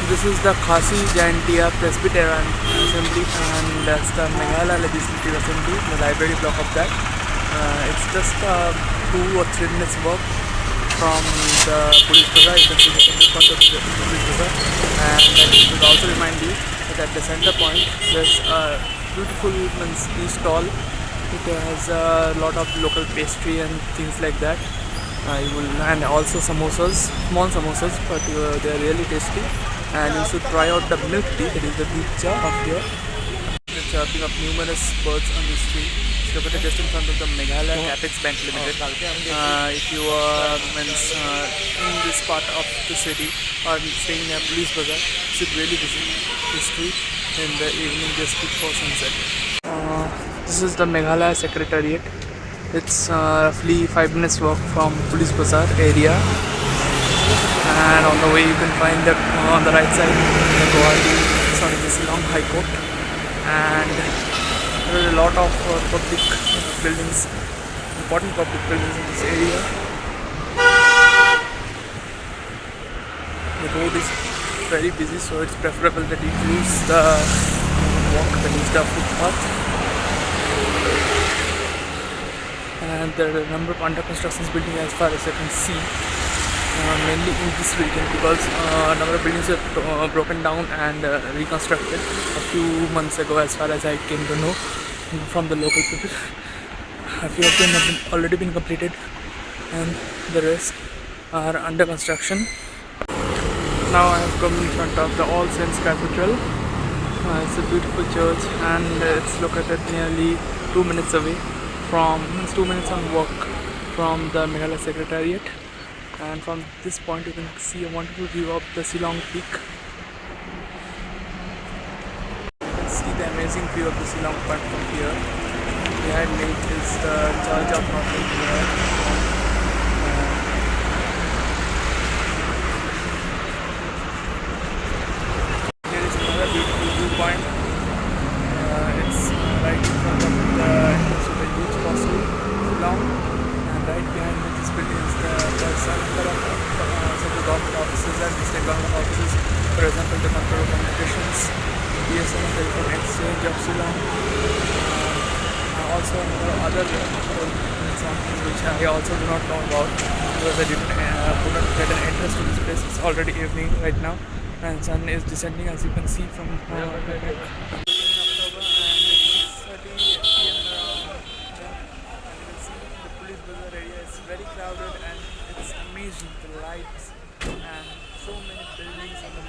This is the KHASI JAINTIA Presbyterian Assembly, and that's the Meghalaya Legislative Assembly, the library block of that. It's just 2 or 3 minutes walk from the Police Bazar. You can see the central point of the Police Bazar, and I should also remind you that at the center point there's a beautiful tea stall. It has a lot of local pastry and things like that. And also samosas, small samosas, but they are really tasty. And you should try out the milk tea, that is the milk cha of here. The chirping of numerous birds on this tree. It's located just in front of the Meghalaya Capex Bank Limited. If you are in this part of the city or staying near Police Bazar, you should really visit this street in the evening just before sunset. This is the Meghalaya Secretariat. It's roughly 5 minutes walk from Police Bazar area, and on the way you can find the on the right side the Shillong High Court, and there are a lot of public buildings, important public buildings in this area. The road is very busy, so it's preferable that you use the footpath. And there are a number of under construction buildings as far as I can see, mainly in this region, because a number of buildings were broken down and reconstructed a few months ago, as far as I came to know from the local people. A few of them have already been completed and the rest are under construction. Now I have come in front of the All Saints Cathedral. It's a beautiful church, and it's located nearly 2 minutes away it's 2 minutes on walk from the Meghalaya Secretariat, and from this point you can see a wonderful view of the Shillong peak. You can see the amazing view of the Shillong point from here. Behind me is the Church of Notre Dame. Here is another beautiful viewpoint. It's right in front of the entrance to the huge castle, Shillong, and right behind me this building is the center of central government offices and state government offices. For example, the Control of Communications, BSN, Telephone Exchange of Shillong, also other examples which I also do not know about, because I didn't get an entrance to this place. It's already evening right now, and sun is descending, as you can see from very crowded, and it's amazing, the lights and so many buildings on the